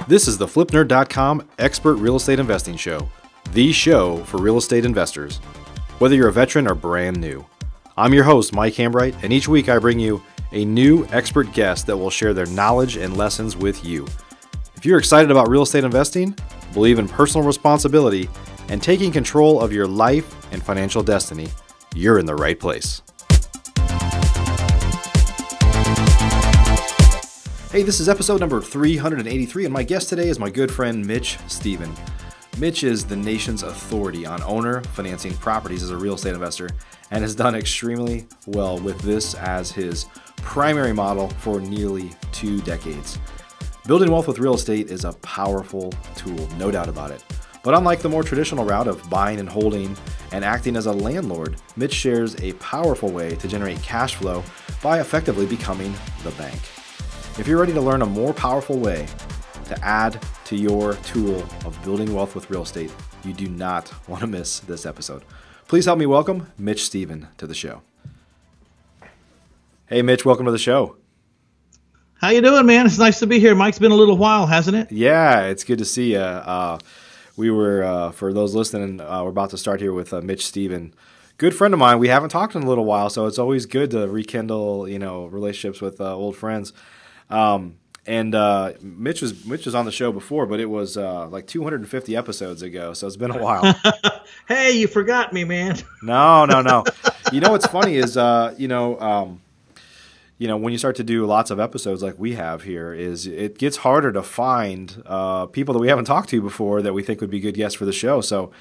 This is the FlipNerd.com Expert Real Estate Investing Show, the show for real estate investors, whether you're a veteran or brand new. I'm your host, Mike Hambright, and each week I bring you a new expert guest that will share their knowledge and lessons with you. If you're excited about real estate investing, believe in personal responsibility, and taking control of your life and financial destiny, you're in the right place. Hey, this is episode number 383, and my guest today is my good friend Mitch Stephen. Mitch is the nation's authority on owner financing properties as a real estate investor and has done extremely well with this as his primary model for nearly 2 decades. Building wealth with real estate is a powerful tool, no doubt about it. But unlike the more traditional route of buying and holding and acting as a landlord, Mitch shares a powerful way to generate cash flow by effectively becoming the bank. If you're ready to learn a more powerful way to add to your tool of building wealth with real estate, you do not want to miss this episode. Please help me welcome Mitch Stephen to the show. Hey, Mitch, welcome to the show. How you doing, man? It's nice to be here. Mike's been a little while, hasn't it? Yeah, it's good to see you. We were, for those listening, we're about to start here with Mitch Stephen. Good friend of mine. We haven't talked in a little while, so it's always good to rekindle, relationships with old friends. Mitch was on the show before, but it was like 250 episodes ago, so it's been a while. Hey, you forgot me, man. No. What's funny is, when you start to do lots of episodes like we have here, is it gets harder to find people that we haven't talked to before that we think would be good guests for the show. So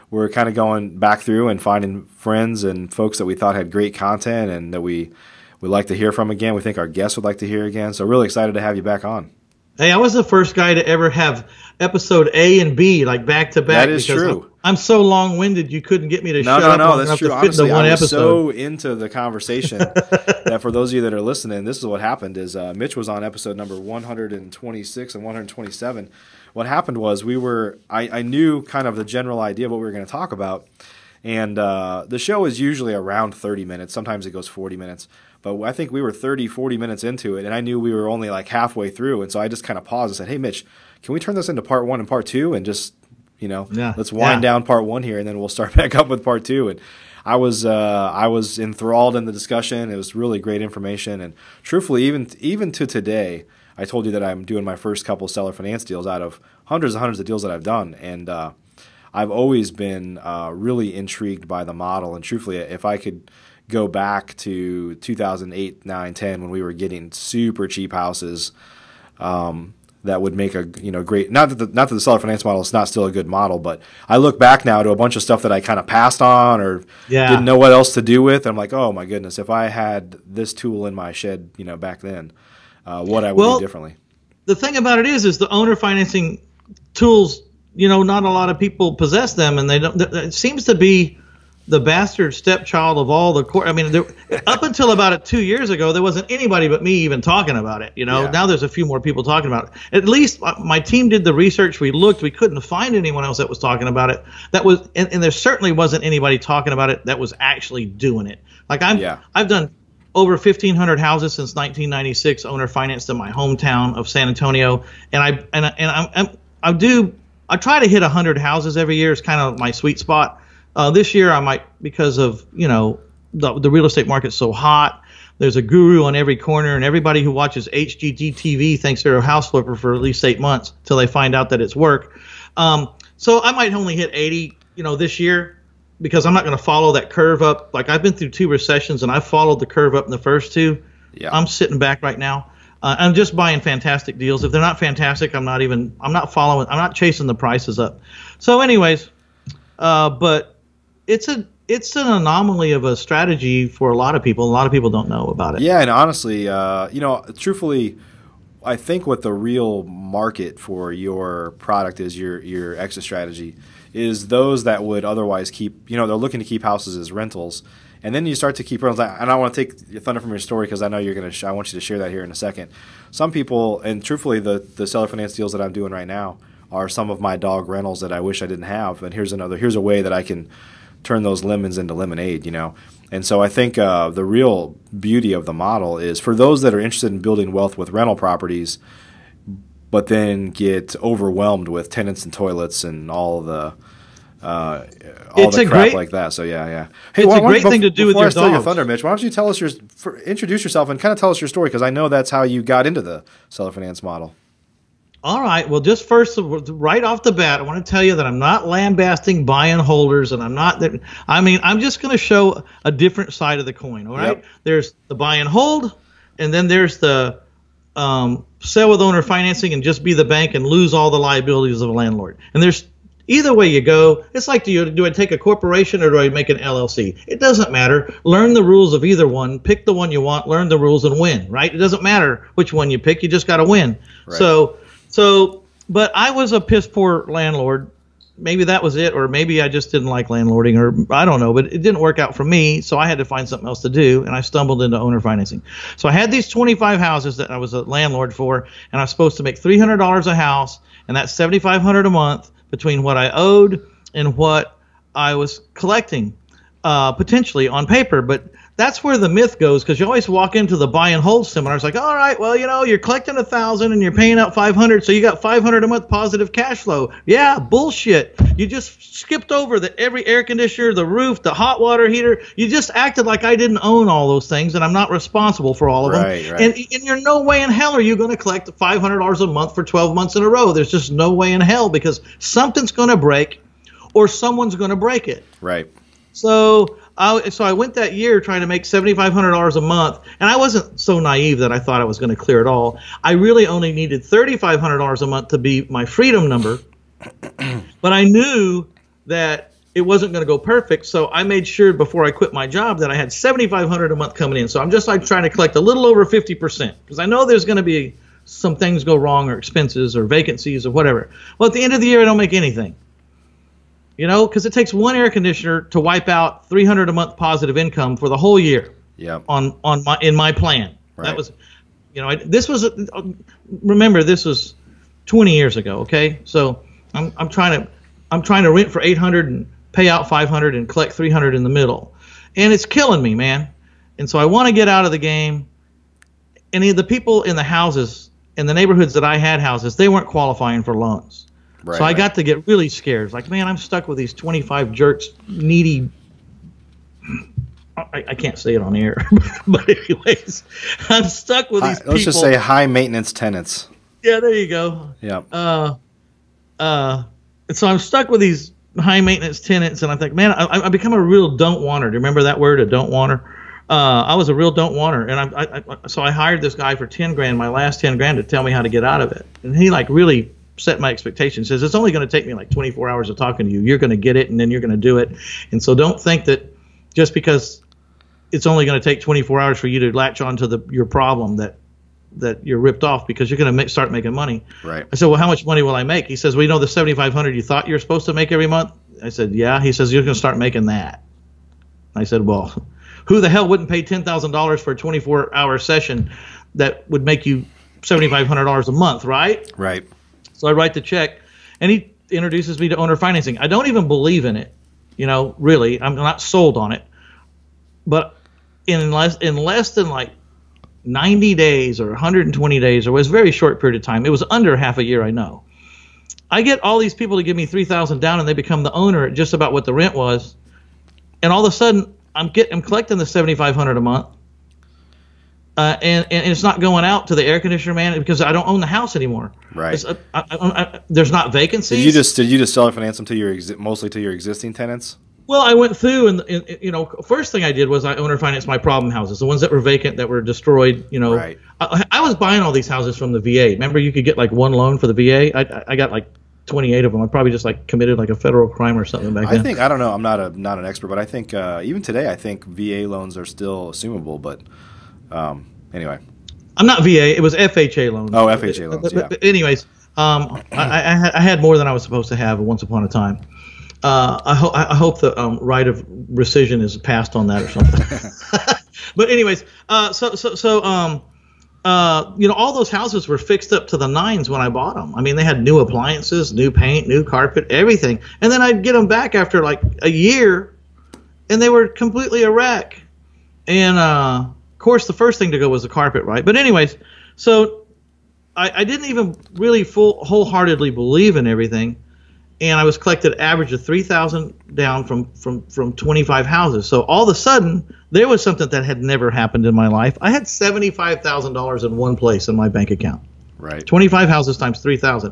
we're kind of going back through and finding friends and folks that we thought had great content and that we'd like to hear from again. We think our guests would like to hear again. So really excited to have you back on. Hey, I was the first guy to ever have episode A and B like back to back. That is true. I'm so long-winded you couldn't get me to shut up long enough to fit Honestly, into one I was episode. so into the conversation that for those of you that are listening, this is what happened is Mitch was on episode number 126 and 127. What happened was I knew kind of the general idea of what we were going to talk about. And the show is usually around 30 minutes. Sometimes it goes 40 minutes. But I think we were 30, 40 minutes into it, and I knew we were only like halfway through. And so I just kind of paused and said, hey, Mitch, can we turn this into part 1 and part 2 and just, let's wind down part 1 here, and then we'll start back up with part 2. And I was enthralled in the discussion. It was really great information. And truthfully, even to today, I told you that I'm doing my first couple seller finance deals out of hundreds and hundreds of deals that I've done. And I've always been really intrigued by the model. And truthfully, if I could go back to 2008, 9, 10, when we were getting super cheap houses that would make a great, not that the seller finance model is not still a good model, but I look back now to a bunch of stuff that I kind of passed on or didn't know what else to do with. I'm like, oh my goodness, if I had this tool in my shed, back then, what I would do differently. The thing about it is the owner financing tools, not a lot of people possess them, and they don't. It seems to be the bastard stepchild of all the court. I mean, up until about 2 years ago, there wasn't anybody but me even talking about it. Now there's a few more people talking about it. At least my team did the research. We looked. We couldn't find anyone else that was talking about it. And there certainly wasn't anybody talking about it that was actually doing it. Like I've done over 1,500 houses since 1996, owner financed in my hometown of San Antonio, and I try to hit 100 houses every year. It's kind of my sweet spot. This year I might, because of, the real estate market's so hot. There's a guru on every corner, and everybody who watches HGTV thinks they're a house flipper for at least 8 months till they find out that it's work. So I might only hit 80, this year, because I'm not going to follow that curve up. Like I've been through 2 recessions and I followed the curve up in the first 2. Yeah. I'm sitting back right now. I'm just buying fantastic deals. If they're not fantastic, I'm not chasing the prices up. So anyways, but it's an anomaly of a strategy for a lot of people. A lot of people don't know about it. Yeah, and honestly, truthfully, I think what the real market for your product is, your exit strategy, is those that would otherwise keep, they're looking to keep houses as rentals. And then you start to keep rentals. And I want to take your thunder from your story because I know you're going to. I want you to share that here in a second. Some people, and truthfully, the seller finance deals that I'm doing right now are some of my dog rentals that I wish I didn't have. And here's a way that I can turn those lemons into lemonade, And so I think the real beauty of the model is for those that are interested in building wealth with rental properties, but then get overwhelmed with tenants and toilets and all the crap like that. So yeah. Hey, it's a great thing to do with your dogs. Before I steal your thunder, Mitch, why don't you tell us introduce yourself and kind of tell us your story, because I know that's how you got into the seller finance model. All right. Well, just first, right off the bat, I want to tell you that I'm not lambasting buy and holders, and I'm not. I'm just going to show a different side of the coin. All right. Yep. There's the buy and hold, and then there's the sell with owner financing and just be the bank and lose all the liabilities of a landlord. And there's either way you go. It's like, do I take a corporation or do I make an LLC? It doesn't matter. Learn the rules of either one. Pick the one you want. Learn the rules and win. Right. It doesn't matter which one you pick. You just got to win. Right. But I was a piss poor landlord. Maybe that was it, or maybe I just didn't like landlording, or I don't know, but it didn't work out for me, so I had to find something else to do, and I stumbled into owner financing. So I had these 25 houses that I was a landlord for, and I was supposed to make $300 a house, and that's $7,500 a month between what I owed and what I was collecting, potentially on paper. But that's where the myth goes, because you always walk into the buy and hold seminars like, all right, well, you're collecting $1,000 and you're paying out $500, so you got $500 a month positive cash flow. Yeah, bullshit. You just skipped over every air conditioner, the roof, the hot water heater. You just acted like I didn't own all those things, and I'm not responsible for all of them. Right. And you're no way in hell are you going to collect $500 a month for 12 months in a row. There's just no way in hell, because something's going to break or someone's going to break it. Right. So I went that year trying to make $7,500 a month, and I wasn't so naive that I thought I was going to clear it all. I really only needed $3,500 a month to be my freedom number, but I knew that it wasn't going to go perfect, so I made sure before I quit my job that I had $7,500 a month coming in. So I'm just like trying to collect a little over 50%, because I know there's going to be some things go wrong, or expenses or vacancies or whatever. Well, at the end of the year, I don't make anything. Because it takes one air conditioner to wipe out $300 a month positive income for the whole year. Yeah. In my plan. Right. That was, remember, this was 20 years ago. Okay, so I'm trying to rent for $800 and pay out $500 and collect $300 in the middle, and it's killing me, man. And so I want to get out of the game. And the people in the houses, in the neighborhoods that I had houses, they weren't qualifying for loans. Right, so I got to get really scared. It's like, man, I'm stuck with these 25 jerks, needy. I can't say it on air, but anyways, I'm stuck with these people. Let's just say high maintenance tenants. Yeah, there you go. Yeah. So I'm stuck with these high maintenance tenants, and I think, man, I become a real don't wanter. Do you remember that word, a don't wanter? I was a real don't wanter, and so I hired this guy for $10,000, my last $10,000, to tell me how to get out of it, and he really set my expectations. Says it's only going to take me like 24 hours of talking to you. You're going to get it, and then you're going to do it. And so don't think that just because it's only going to take 24 hours for you to latch onto your problem that you're ripped off, because you're going to start making money. Right. I said, well, how much money will I make? He says, well, the $7,500 you thought you were supposed to make every month? I said, yeah. He says, you're going to start making that. I said, well, who the hell wouldn't pay $10,000 for a 24-hour session that would make you $7,500 a month, right? Right. So I write the check, and he introduces me to owner financing. I don't even believe in it, really. I'm not sold on it. But in less than like 90 days or 120 days, or it was a very short period of time, it was under half a year, I know, I get all these people to give me $3,000 down, and they become the owner at just about what the rent was. And all of a sudden, I'm collecting the $7,500 a month. And it's not going out to the air conditioner man, because I don't own the house anymore. Right. There's not vacancies. Did you just seller finance them mostly to your existing tenants? Well, I went through, and first thing I did was I owner financed my problem houses, the ones that were vacant, that were destroyed. Right. I was buying all these houses from the VA. Remember, you could get like one loan for the VA. I got like 28 of them. I probably just committed like a federal crime or something back then. I don't know. I'm not an expert, but I think even today, I think VA loans are still assumable, but. Anyway, I'm not VA. It was FHA loans. Oh, FHA loans. Yeah. But anyways, I had more than I was supposed to have once upon a time. I hope the right of rescission is passed on that or something. But anyways, all those houses were fixed up to the nines when I bought them. I mean, they had new appliances, new paint, new carpet, everything. And then I'd get them back after like a year, and they were completely a wreck. And of course, the first thing to go was the carpet, right? But anyways, so I didn't even really wholeheartedly believe in everything, and I was collected average of $3,000 down from 25 houses. So all of a sudden, there was something that had never happened in my life. I had $75,000 in one place in my bank account. Right. 25 houses times 3,000.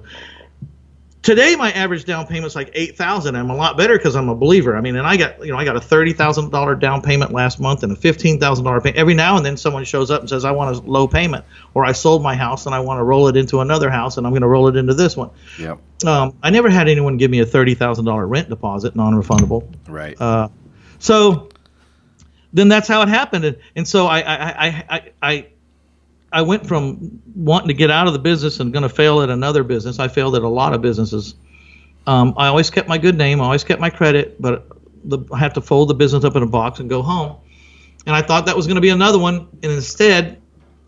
Today, my average down payment is like $8,000. I'm a lot better because I'm a believer. I mean, and I got a $30,000 down payment last month and a $15,000 payment. Every now and then, someone shows up and says, "I want a low payment," or "I sold my house and I want to roll it into another house and I'm going to roll it into this one." Yep. I never had anyone give me a $30,000 rent deposit, non-refundable. Right. So then that's how it happened, and so I went from wanting to get out of the business and going to fail at another business. I failed at a lot of businesses. I always kept my good name. I always kept my credit, but I have to fold the business up in a box and go home. And I thought that was going to be another one. And instead,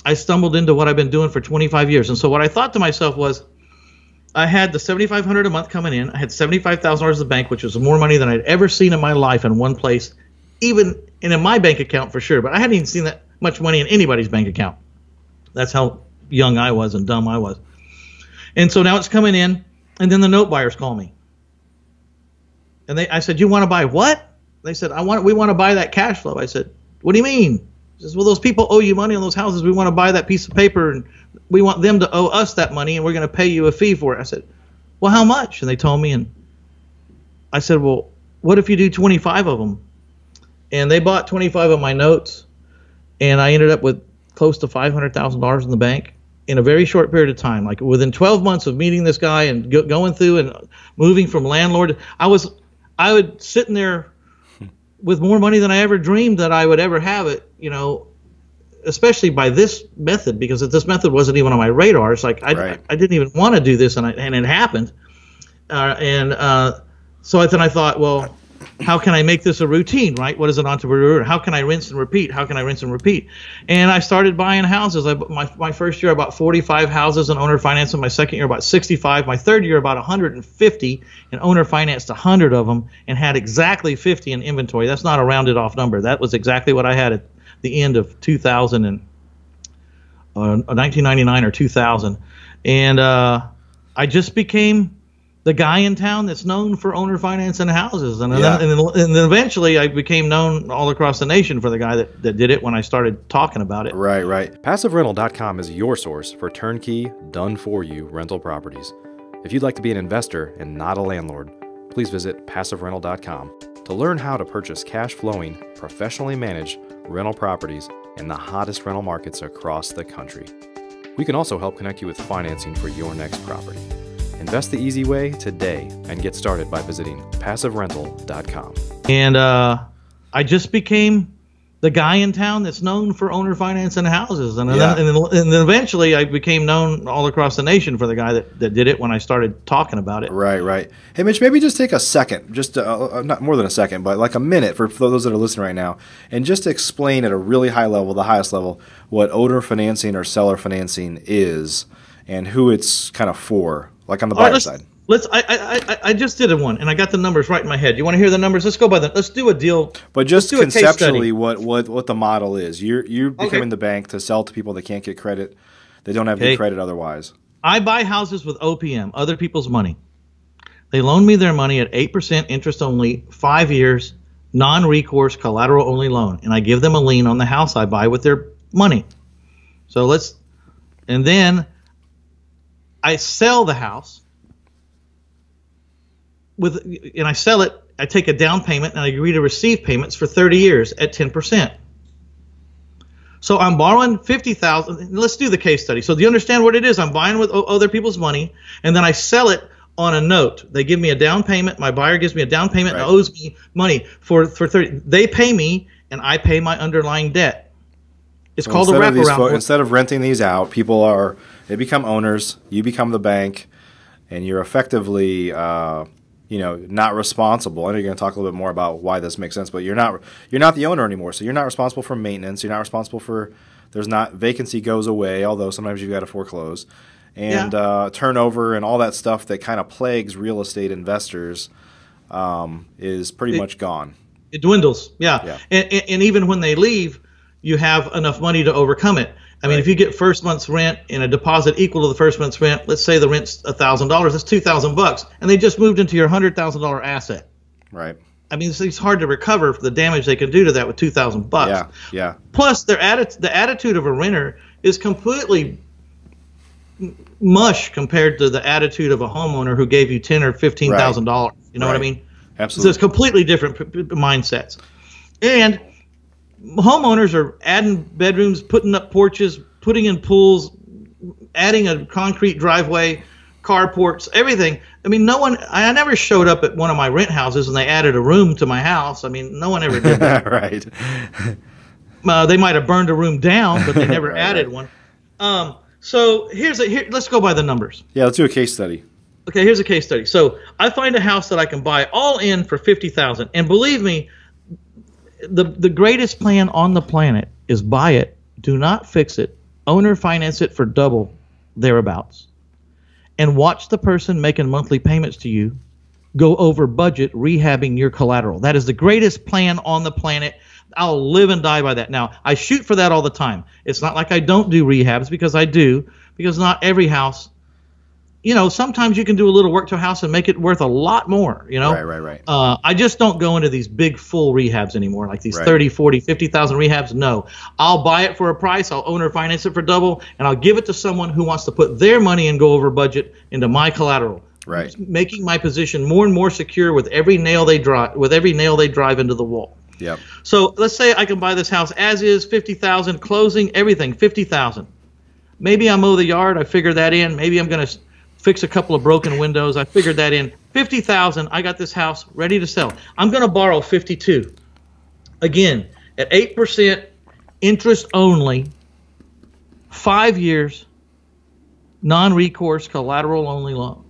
I stumbled into what I've been doing for 25 years. And so what I thought to myself was, I had the $7,500 a month coming in. I had $75,000 in the bank, which was more money than I'd ever seen in my life in one place, even in my bank account for sure. But I hadn't even seen that much money in anybody's bank account. That's how young I was and dumb I was. And so now it's coming in, and then the note buyers call me. And I said, "You want to buy what?" They said, we want to buy that cash flow. I said, "What do you mean?" He says, "Well, those people owe you money on those houses. We want to buy that piece of paper, and we want them to owe us that money, and we're going to pay you a fee for it." I said, "Well, how much?" And they told me, and I said, "Well, what if you do 25 of them?" And they bought 25 of my notes, and I ended up with close to $500,000 in the bank in a very short period of time. Like within 12 months of meeting this guy and going through and moving from landlord, I would sitting there with more money than I ever dreamed that I would ever have it, especially by this method, because this method wasn't even on my radar. It's like I didn't even want to do this, and it happened. So then I thought, well, how can I make this a routine, right? What is an entrepreneur? How can I rinse and repeat? And I started buying houses. My first year, I bought 45 houses in owner financing. My second year, about 65. My third year, about 150, and owner financed 100 of them and had exactly 50 in inventory. That's not a rounded off number. That was exactly what I had at the end of 2000 and 1999 or 2000. And I just became the guy in town that's known for owner finance and houses. And then eventually I became known all across the nation for the guy that did it when I started talking about it. Right. PassiveRental.com is your source for turnkey, done-for-you rental properties. If you'd like to be an investor and not a landlord, please visit PassiveRental.com to learn how to purchase cash-flowing, professionally managed rental properties in the hottest rental markets across the country. We can also help connect you with financing for your next property. Invest the easy way today and get started by visiting PassiveRental.com. And I just became the guy in town that's known for owner finance and houses. And then eventually I became known all across the nation for the guy that did it when I started talking about it. Right. Hey, Mitch, maybe just take a second, just not more than a second, but like a minute for those that are listening right now, and just explain at a really high level, the highest level, what owner financing or seller financing is and who it's kind of for. Like on the buyer side. I just did one, and I got the numbers right in my head. You want to hear the numbers? Let's go by them. Let's do a deal. But just conceptually, what the model is. You're becoming the bank to sell to people that can't get credit. They don't have good credit otherwise. I buy houses with OPM, other people's money. They loan me their money at 8% interest only, 5 years, non-recourse, collateral-only loan, and I give them a lien on the house I buy with their money. And then I sell the house and I sell it. I take a down payment and I agree to receive payments for 30 years at 10%. So I'm borrowing $50,000. Let's do the case study. So do you understand what it is? I'm buying with other people's money, and then I sell it on a note. They give me a down payment. My buyer gives me a down payment and owes me money for 30. They pay me, and I pay my underlying debt. It's called a wraparound. Instead of renting these out, they become owners. You become the bank, and you're effectively, not responsible. I know you're going to talk a little bit more about why this makes sense, but you're not the owner anymore. So you're not responsible for maintenance. You're not responsible for. Vacancy goes away, although sometimes you've got to foreclose, and turnover and all that stuff that kind of plagues real estate investors is pretty much gone. It dwindles, yeah. And even when they leave, you have enough money to overcome it. I mean, if you get first month's rent and a deposit equal to the first month's rent, let's say the rent's $1,000, that's $2,000, and they just moved into your $100,000 asset. Right. I mean, it's hard to recover for the damage they can do to that with $2,000. Yeah, yeah. Plus, the attitude of a renter is completely mush compared to the attitude of a homeowner who gave you $10,000 or $15,000. You know what I mean? Absolutely. So it's completely different mindsets. And homeowners are adding bedrooms, putting up porches, putting in pools, adding a concrete driveway, carports, everything. I mean, I never showed up at one of my rent houses and they added a room to my house. I mean, no one ever did that. Right. They might have burned a room down, but they never added one. So let's go by the numbers. Yeah, let's do a case study. Okay, here's a case study. So I find a house that I can buy all in for $50,000, and believe me, the greatest plan on the planet is buy it, do not fix it, owner finance it for double thereabouts, and watch the person making monthly payments to you go over budget rehabbing your collateral. That is the greatest plan on the planet. I'll live and die by that. Now, I shoot for that all the time. It's not like I don't do rehabs, because I do, because not every house, sometimes you can do a little work to a house and make it worth a lot more, Right. I just don't go into these big full rehabs anymore, like these 30, 40, 50,000 rehabs. No, I'll buy it for a price. I'll owner finance it for double, and I'll give it to someone who wants to put their money and go over budget into my collateral. Right. Making my position more and more secure with every nail they drive into the wall. Yep. So let's say I can buy this house as is, $50,000, closing, everything, $50,000. Maybe I mow the yard, I figure that in. Maybe I'm going to fix a couple of broken windows, I figured that in. $50,000, I got this house ready to sell. I'm going to borrow $52,000. Again, at 8% interest only, 5 years, non-recourse, collateral only loan.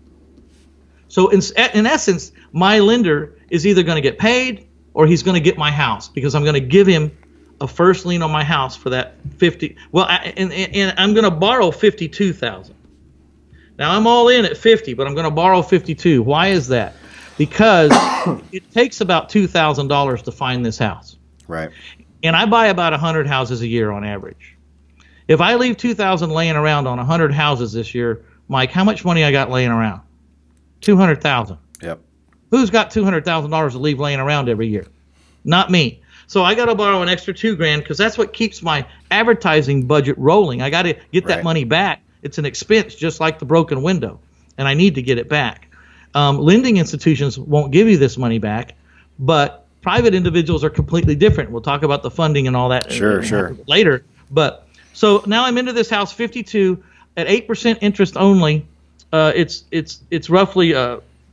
So in essence, my lender is either going to get paid or he's going to get my house, because I'm going to give him a first lien on my house for that 50. Well, and I'm going to borrow $52,000. Now I'm all in at 50, but I'm going to borrow 52. Why is that? Because it takes about $2,000 to find this house. Right. And I buy about 100 houses a year on average. If I leave $2,000 laying around on 100 houses this year, Mike, how much money I got laying around? $200,000. Yep. Who's got $200,000 to leave laying around every year? Not me. So I got to borrow an extra $2,000, because that's what keeps my advertising budget rolling. I got to get that money back. It's an expense, just like the broken window, and I need to get it back. Lending institutions won't give you this money back, but private individuals are completely different. We'll talk about the funding and all that later. But so now I'm into this house, 52 at 8% interest only. It's roughly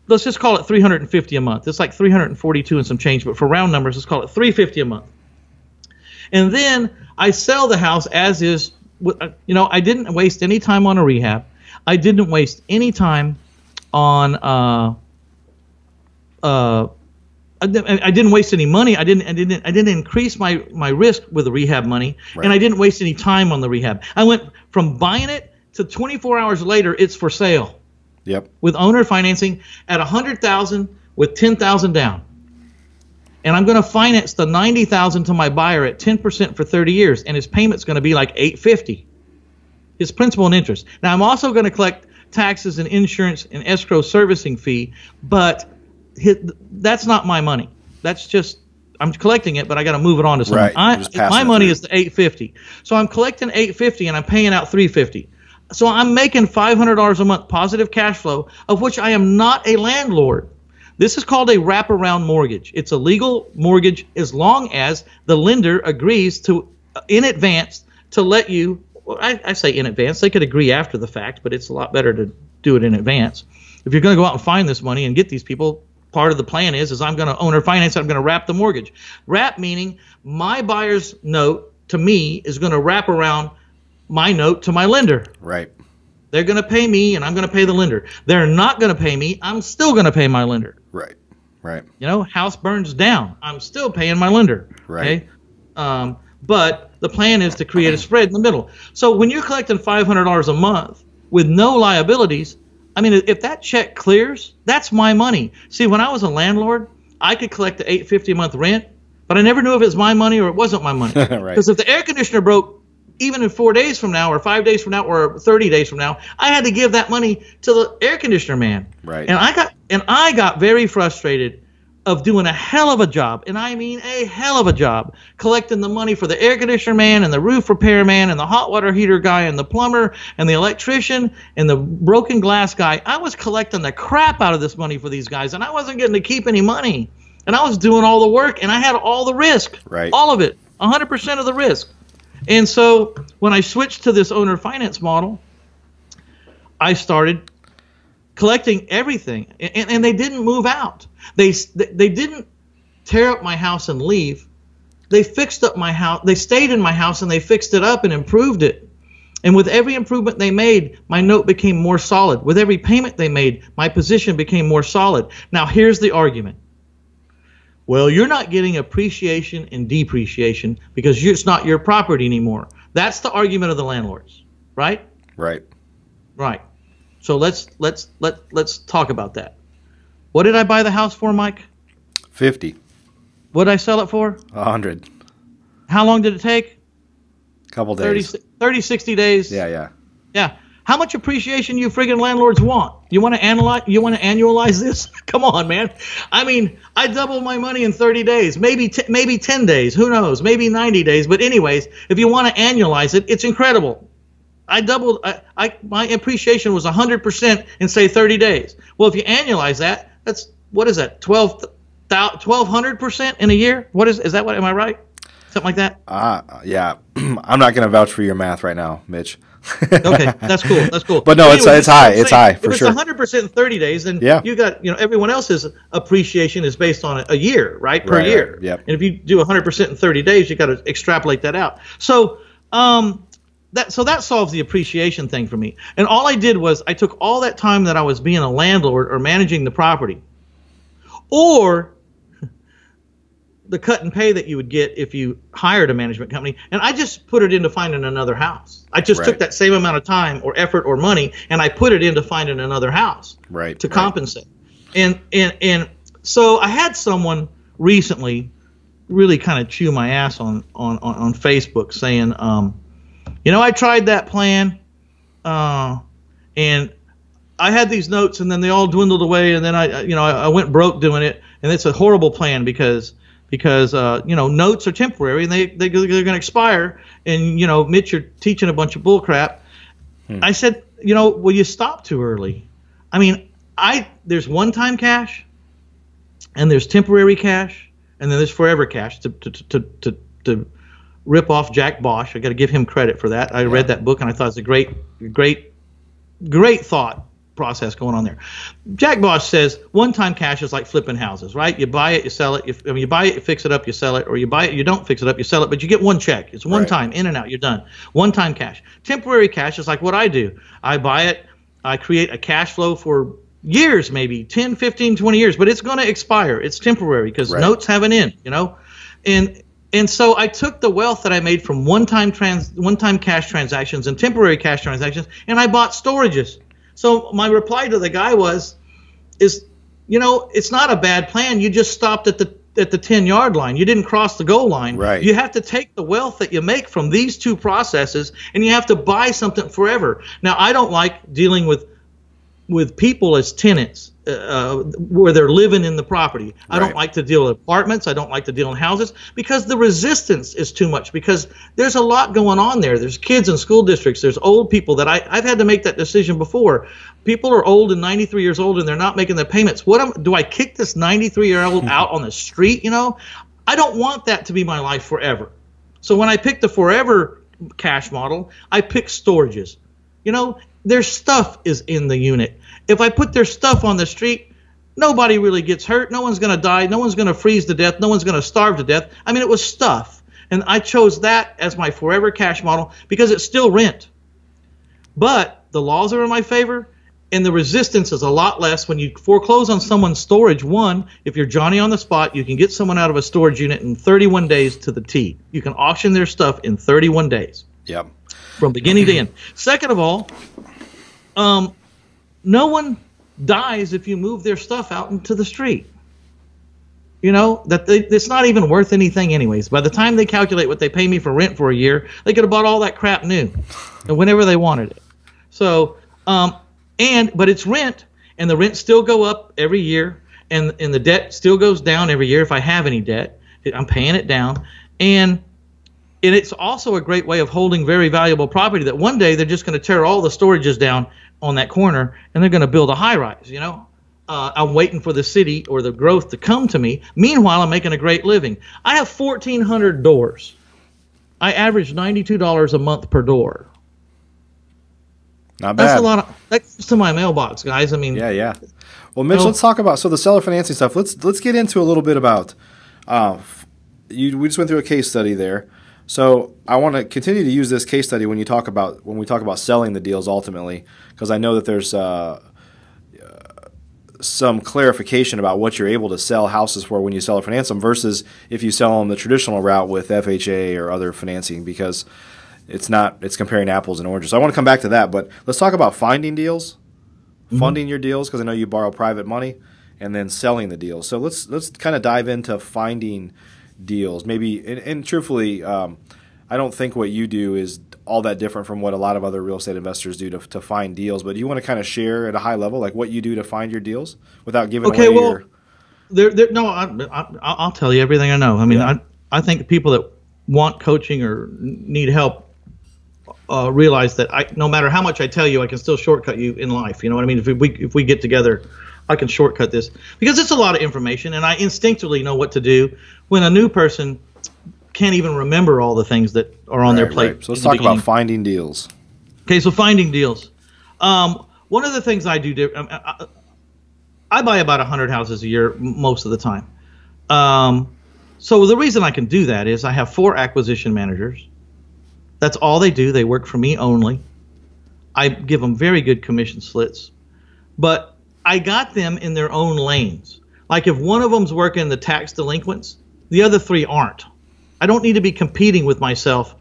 let's just call it $350 a month. It's like $342 and some change, but for round numbers, let's call it $350 a month. And then I sell the house as is. I didn't waste any time on a rehab. I didn't waste any time on I didn't waste any money. I didn't increase my risk with the rehab money, and I didn't waste any time on the rehab. I went from buying it to 24 hours later, it's for sale. Yep. With owner financing at $100,000 with $10,000 down. And I'm going to finance the $90,000 to my buyer at 10% for 30 years, and his payment's going to be like $850. His principal and interest. Now I'm also going to collect taxes and insurance and escrow servicing fee, but that's not my money. That's just I'm collecting it, but I got to move it on to someone. My money is the $850. So I'm collecting $850 and I'm paying out $350. So I'm making $500 a month positive cash flow, of which I am not a landlord. This is called a wraparound mortgage. It's a legal mortgage as long as the lender agrees to, in advance, to let you, well, I say in advance. They could agree after the fact, but it's a lot better to do it in advance. If you're going to go out and find this money and get these people, part of the plan is I'm going to owner finance it. I'm going to wrap the mortgage. Wrap meaning my buyer's note to me is going to wrap around my note to my lender. Right. They're going to pay me, and I'm going to pay the lender. They're not going to pay me. I'm still going to pay my lender. Right. Right. You know, house burns down. I'm still paying my lender. Right. Okay? But the plan is to create a spread in the middle. So when you're collecting $500 a month with no liabilities, I mean, if that check clears, that's my money. See, when I was a landlord, I could collect the $850 a month rent, but I never knew if it was my money or it wasn't my money. Right. Because if the air conditioner broke even in 4 days from now or 5 days from now or 30 days from now, I had to give that money to the air conditioner man. Right. And I got very frustrated of doing a hell of a job, and I mean a hell of a job, collecting the money for the air conditioner man and the roof repair man and the hot water heater guy and the plumber and the electrician and the broken glass guy. I was collecting the crap out of this money for these guys, and I wasn't getting to keep any money. And I was doing all the work, and I had all the risk, right. all of it, 100% of the risk. And so when I switched to this owner finance model, I started collecting everything, and they didn't move out. They didn't tear up my house and leave. They fixed up my house. They stayed in my house, and they fixed it up and improved it. And with every improvement they made, my note became more solid. With every payment they made, my position became more solid. Now, here's the argument. Well, you're not getting appreciation and depreciation because it's not your property anymore. That's the argument of the landlords, right? Right. Right. So let's talk about that. What did I buy the house for, Mike? 50. What did I sell it for? 100. How long did it take? Couple days. 30, 60 days. Yeah. Yeah. How much appreciation you friggin' landlords want? You want to annualize this? Come on, man. I mean, I doubled my money in 30 days, maybe 10 days, who knows, maybe 90 days. But anyways, if you want to annualize it, it's incredible. I doubled. My appreciation was 100% in say 30 days. Well, if you annualize that, what is that? 1,200% in a year? Is that what? Am I right? Something like that? Yeah. I'm not going to vouch for your math right now, Mitch. Okay, that's cool. That's cool. But no, anyway, it's high. It's high for sure. If it's 100% in 30 days, then you got, everyone else's appreciation is based on a year, right? Per year. Right. Yep. And if you do 100% in 30 days, you got to extrapolate that out. So, that solves the appreciation thing for me. And all I did was I took all that time that I was being a landlord or managing the property, or the cut and pay that you would get if you hired a management company, and I just put it into finding another house. I just took that same amount of time or effort or money, and I put it into finding another house to compensate. And so I had someone recently really kind of chew my ass on Facebook saying, I tried that plan, and I had these notes, and then they all dwindled away, and then I went broke doing it, and it's a horrible plan because notes are temporary and they're going to expire, and Mitch, you're teaching a bunch of bull crap. I said, will you stop too early? I mean, there's one-time cash, and there's temporary cash, and then there's forever cash to rip off Jack Bosch. I got to give him credit for that. I read that book and I thought it's a great thought process going on there. Jack Bosch says one-time cash is like flipping houses, right? You buy it, you sell it. You buy it, you fix it up, you sell it, or you buy it, you don't fix it up, you sell it, but you get one check. It's one time, in and out, you're done. One-time cash. Temporary cash is like what I do. I buy it, I create a cash flow for years, maybe 10, 15, 20 years, but it's going to expire. It's temporary because notes have an end, And so I took the wealth that I made from one-time cash transactions and temporary cash transactions, and I bought storages. So my reply to the guy it's not a bad plan. You just stopped at the 10-yard line. You didn't cross the goal line. Right. You have to take the wealth that you make from these two processes, and you have to buy something forever. Now, I don't like dealing with people as tenants where they're living in the property. I don't like to deal with apartments. I don't like to deal in houses because the resistance is too much, because there's a lot going on there. There's kids in school districts. There's old people that I've had to make that decision before. People are old and 93 years old and they're not making their payments. Do I kick this 93-year-old out on the street? I don't want that to be my life forever. So when I picked the forever cash model, I picked storages. Their stuff is in the unit. If I put their stuff on the street, nobody really gets hurt. No one's going to die. No one's going to freeze to death. No one's going to starve to death. I mean, it was stuff. And I chose that as my forever cash model because it's still rent. But the laws are in my favor, and the resistance is a lot less when you foreclose on someone's storage. One, if you're Johnny on the spot, you can get someone out of a storage unit in 31 days to the T. You can auction their stuff in 31 days. Yep. From beginning to end. Second of all, no one dies if you move their stuff out into the street. You know, it's not even worth anything anyways. By the time they calculate what they pay me for rent for a year, they could have bought all that crap new and whenever they wanted it. So, but it's rent, and the rent still go up every year, and the debt still goes down every year if I have any debt. I'm paying it down. And it's also a great way of holding very valuable property that one day they're just going to tear all the storages down on that corner, and they're going to build a high-rise, you know. I'm waiting for the city or the growth to come to me. Meanwhile, I'm making a great living. I have 1,400 doors. I average $92 a month per door. Not bad. That's a lot. That goes to my mailbox, guys. I mean, yeah. Well, Mitch, let's talk about the seller financing stuff. Let's get into a little bit about. We just went through a case study there, so I want to continue to use this case study when we talk about selling the deals ultimately, because I know that there's some clarification about what you're able to sell houses for when you seller finance them versus if you sell them the traditional route with FHA or other financing, because it's comparing apples and oranges. So I want to come back to that, but let's talk about finding deals, funding your deals, because I know you borrow private money, and then selling the deals. So let's kind of dive into finding deals. Maybe and truthfully, I don't think what you do is all that different from what a lot of other real estate investors do to find deals. But do you want to kind of share at a high level like what you do to find your deals without giving away your... I'll tell you everything I know. I mean, I think people that want coaching or need help realize that no matter how much I tell you, I can still shortcut you in life. You know what I mean? If we get together, I can shortcut this because it's a lot of information, and I instinctively know what to do when a new person can't even remember all the things that are on their plate. Right. So let's talk about finding deals. Okay, so finding deals. One of the things I do, I buy about 100 houses a year most of the time. So the reason I can do that is I have 4 acquisition managers. That's all they do. They work for me only. I give them very good commission splits. But I got them in their own lanes. Like if one of them's working the tax delinquents, the other 3 aren't. I don't need to be competing with myself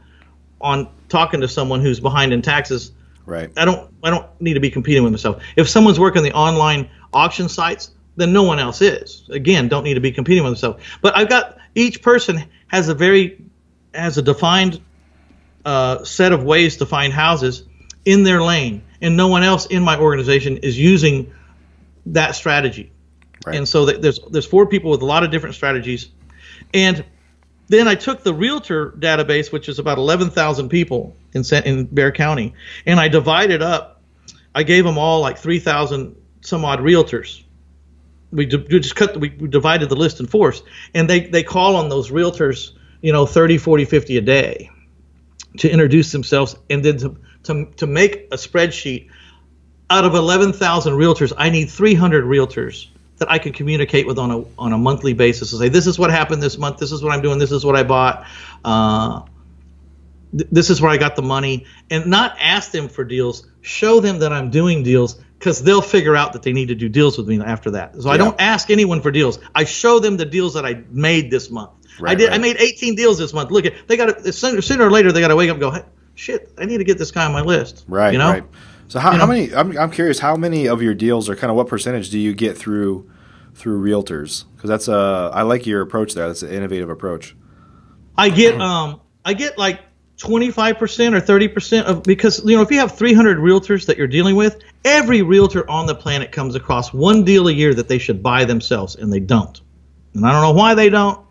on talking to someone who's behind in taxes. Right. I don't need to be competing with myself. If someone's working the online auction sites, then no one else is. Again, don't need to be competing with myself. But I've got each person has a defined set of ways to find houses in their lane, and no one else in my organization is using that strategy. Right. And so there's 4 people with a lot of different strategies, and then I took the realtor database, which is about 11,000 people in Bexar County, and I divided up. I gave them all like 3,000 some odd realtors. We divided the list in 4s, and they call on those realtors, 30, 40, 50 a day to introduce themselves, and then to make a spreadsheet out of 11,000 realtors. I need 300 realtors that I can communicate with on a monthly basis and say, this is what happened this month, this is what I'm doing, this is what I bought, this is where I got the money, and not ask them for deals, show them that I'm doing deals, because they'll figure out that they need to do deals with me after that. So I don't ask anyone for deals. I show them the deals that I made this month. I made 18 deals this month. Look, they got to, sooner or later they got to wake up and go, hey, shit, I need to get this guy on my list. Right, right. So how many? I'm curious. How many of your deals, or kind of what percentage do you get through realtors? Because that's I like your approach there. That's an innovative approach. I get like 25% or 30% of, because if you have 300 realtors that you're dealing with, every realtor on the planet comes across one deal a year that they should buy themselves, and they don't. And I don't know why they don't,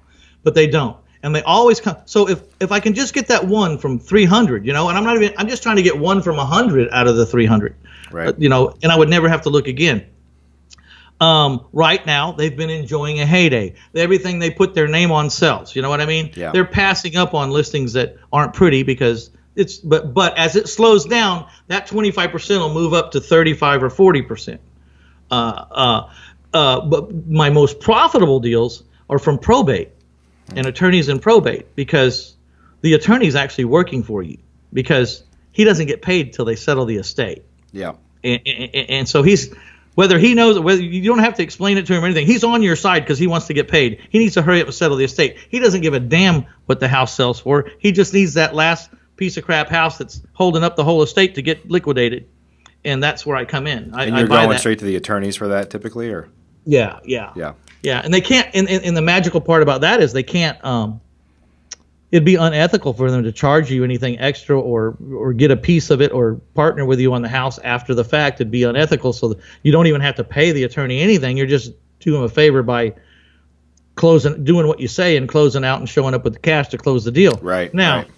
but they don't. And they always come. So if I can just get that one from 300, and I'm just trying to get one from 100 out of the 300, right? And I would never have to look again. Right now, they've been enjoying a heyday. Everything they put their name on sells. You know what I mean? Yeah. They're passing up on listings that aren't pretty because but as it slows down, that 25% will move up to 35 or 40%. But my most profitable deals are from probate and attorneys in probate, because the attorney's actually working for you because he doesn't get paid till they settle the estate. Yeah. And so whether he knows, whether you don't have to explain it to him or anything, he's on your side because he wants to get paid. He needs to hurry up and settle the estate. He doesn't give a damn what the house sells for. He just needs that last piece of crap house that's holding up the whole estate to get liquidated. And that's where I come in. And you're going straight to the attorneys for that typically, or? Yeah. Yeah, and they can't. And the magical part about that is they can't. It'd be unethical for them to charge you anything extra or get a piece of it or partner with you on the house after the fact. It'd be unethical, so that you don't even have to pay the attorney anything. You're just doing them a favor by doing what you say and closing out and showing up with the cash to close the deal. Right. Now, right.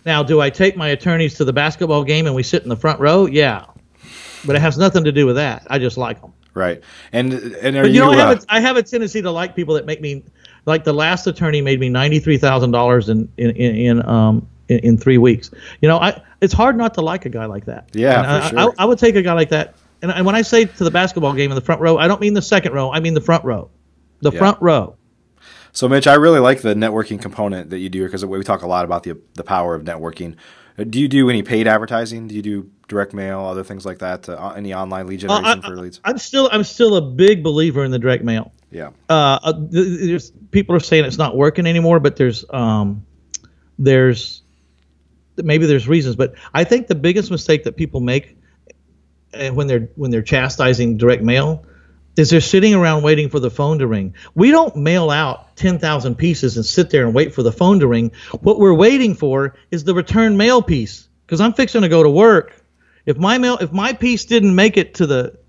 Now, do I take my attorneys to the basketball game and we sit in the front row? Yeah, but it has nothing to do with that. I just like them. Right. And are but you know, I have a tendency to like people that make me. Like the last attorney made me $93,000 in 3 weeks. You know, it's hard not to like a guy like that. Yeah, for sure. I would take a guy like that. And when I say to the basketball game in the front row, I don't mean the second row. I mean the front row. The front row. So, Mitch, I really like the networking component that you do here because we talk a lot about the power of networking. Do you do any paid advertising? Do you do direct mail, other things like that? Any online lead generation for leads? I'm still a big believer in the direct mail. Yeah. There's people are saying it's not working anymore, but there's reasons. But I think the biggest mistake that people make when they're chastising direct mail is they're sitting around waiting for the phone to ring. We don't mail out 10,000 pieces and sit there and wait for the phone to ring. What we're waiting for is the return mail piece. Because I'm fixing to go to work. If my piece didn't make it to the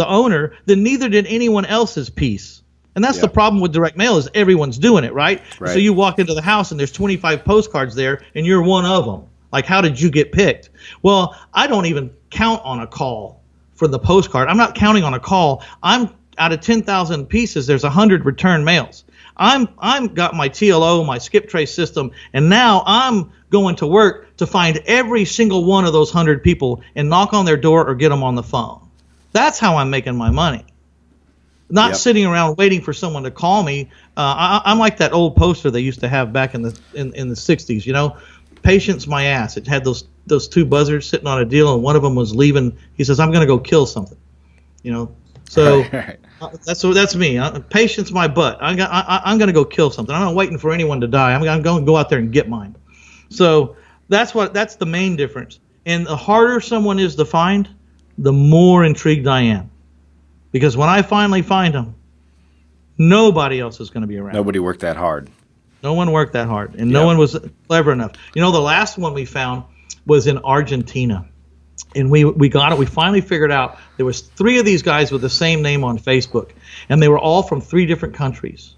owner, then neither did anyone else's piece. And that's the problem with direct mail is everyone's doing it, right? So you walk into the house and there's 25 postcards there and you're one of them. Like, how did you get picked? Well, I don't even count on a call for the postcard. I'm not counting on a call. I'm out of 10,000 pieces, there's 100 return mails. I'm got my TLO, my skip trace system, and now I'm going to work to find every single one of those 100 people and knock on their door or get them on the phone. That's how I'm making my money. Not sitting around waiting for someone to call me. I'm like that old poster they used to have back in the 60s. You know, patience my ass. It had those two buzzards sitting on a deal, and one of them was leaving. He says, "I'm going to go kill something." You know, so that's me. Patience my butt. I'm going to go kill something. I'm not waiting for anyone to die. I'm going to go out there and get mine. So that's the main difference. And the harder someone is to find, the more intrigued I am. Because when I finally find them, nobody else is going to be around. Nobody worked that hard. No one worked that hard, and no one was clever enough. You know, the last one we found was in Argentina, and we got it. We finally figured out there was 3 of these guys with the same name on Facebook, and they were all from 3 different countries.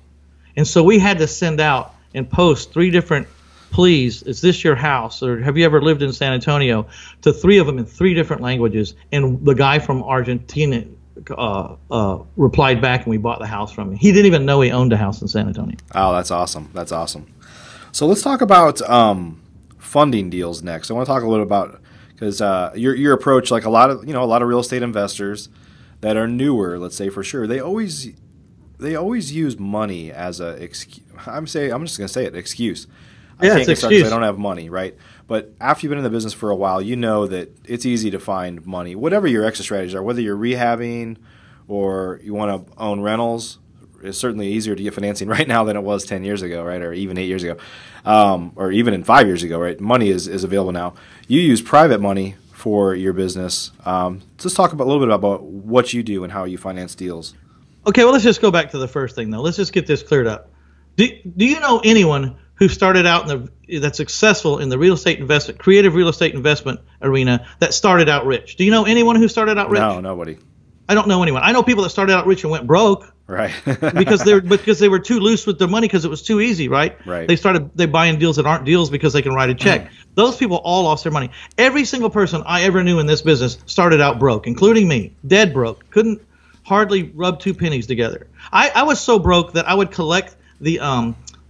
And so we had to send out and post 3 different please, is this your house? Or have you ever lived in San Antonio? To 3 of them in 3 different languages. And the guy from Argentina replied back, and we bought the house from him. He didn't even know he owned a house in San Antonio. Oh, that's awesome. That's awesome. So let's talk about funding deals next. I want to talk a little about, because your approach, like a lot of real estate investors that are newer, let's say for sure, they always use money as a excuse. I'm just going to say it, excuse. I can't get started because I don't have money, right? But after you've been in the business for a while, you know that it's easy to find money. Whatever your exit strategies are, whether you're rehabbing or you want to own rentals, it's certainly easier to get financing right now than it was 10 years ago, right? Or even 8 years ago, or even in 5 years ago, right? Money is available now. You use private money for your business. Let's talk a little bit about what you do and how you finance deals. Okay, well, let's just go back to the first thing, though. Let's just get this cleared up. Do you know anyone who started out that's successful in the creative real estate investment arena that started out rich? Do you know anyone who started out rich? No, nobody. I don't know anyone. I know people that started out rich and went broke. Right. because they were too loose with their money because it was too easy, right? Right. They buying deals that aren't deals because they can write a check. Those people all lost their money. Every single person I ever knew in this business started out broke, including me. Dead broke. Couldn't hardly rub 2 pennies together. I was so broke that I would collect the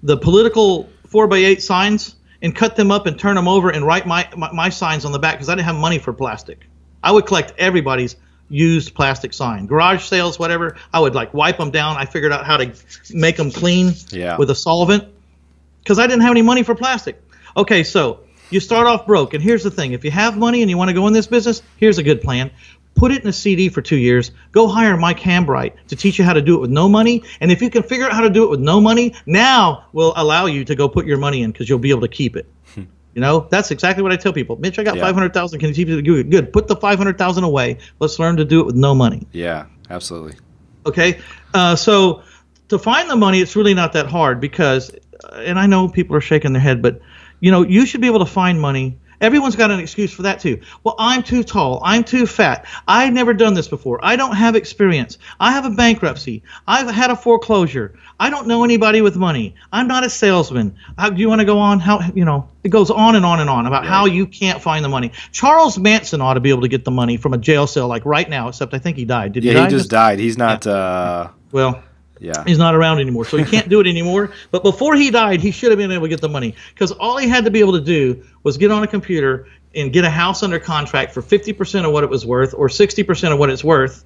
political 4x8 signs and cut them up and turn them over and write my signs on the back because I didn't have money for plastic. I would collect everybody's used plastic sign. Garage sales, whatever, I would wipe them down. I figured out how to make them clean with a solvent because I didn't have any money for plastic. Okay, so you start off broke, and here's the thing. If you have money and you want to go in this business, here's a good plan. Put it in a CD for 2 years. Go hire Mike Hambright to teach you how to do it with no money. And if you can figure out how to do it with no money, now we'll allow you to go put your money in because you'll be able to keep it. You know, that's exactly what I tell people. Mitch, I got $500,000. Can you keep it? Good. Put the $500,000 away. Let's learn to do it with no money. Yeah, absolutely. Okay, so to find the money, it's really not that hard because, and I know people are shaking their head, but you should be able to find money. Everyone's got an excuse for that too. Well, I'm too tall. I'm too fat. I've never done this before. I don't have experience. I have a bankruptcy. I've had a foreclosure. I don't know anybody with money. I'm not a salesman. Do you want to go on? It goes on and on and on about how you can't find the money. Charles Manson ought to be able to get the money from a jail cell like right now, except I think he died. Did he die? He just died. He's not. Well. Yeah. He's not around anymore, so he can't do it anymore. But before he died, he should have been able to get the money because all he had to be able to do was get on a computer and get a house under contract for 50% of what it was worth or 60% of what it's worth.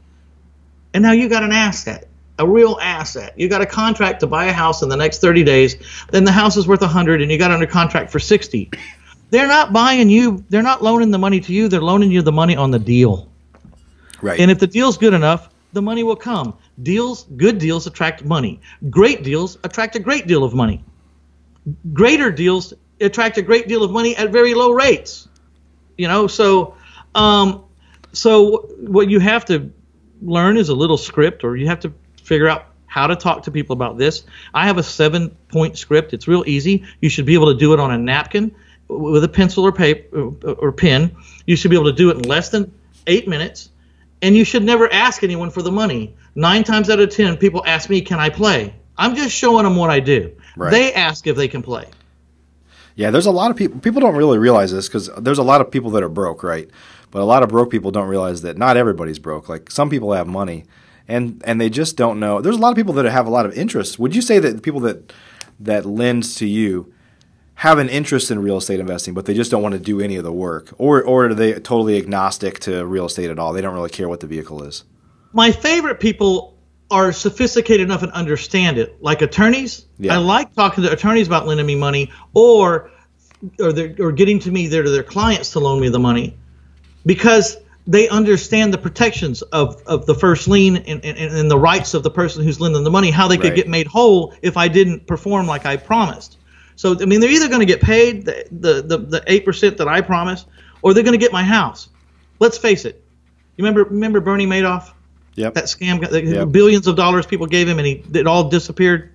And now you got an asset, a real asset. You got a contract to buy a house in the next 30 days. Then the house is worth 100 and you got under contract for 60. They're not buying you. They're not loaning the money to you. They're loaning you the money on the deal. Right. And if the deal's good enough, the money will come. Good deals attract money. Great deals attract a great deal of money. Greater deals attract a great deal of money at very low rates. So what you have to learn is a little script, or you have to figure out how to talk to people about this. I have a 7-point script. It's real easy. You should be able to do it on a napkin with a pencil or paper or pen. You should be able to do it in less than 8 minutes. And you should never ask anyone for the money. 9 times out of 10, people ask me, can I play? I'm just showing them what I do. Right. They ask if they can play. Yeah, there's a lot of people. People don't really realize this because there's a lot of people that are broke, right? But a lot of broke people don't realize that not everybody's broke. Like some people have money, and they just don't know. There's a lot of people that have a lot of interest. Would you say that the people that lend to you have an interest in real estate investing, but they just don't want to do any of the work? Or are they totally agnostic to real estate at all? They don't really care what the vehicle is? My favorite people are sophisticated enough and understand it, like attorneys. Yeah. I like talking to attorneys about lending me money or getting to me there to their clients to loan me the money because they understand the protections of the first lien and the rights of the person who's lending the money, how they could get made whole if I didn't perform like I promised. So, I mean, they're either going to get paid the 8% that I promised, or they're going to get my house. Let's face it. You remember Bernie Madoff? Yep. That scam, billions of dollars people gave him, and it all disappeared.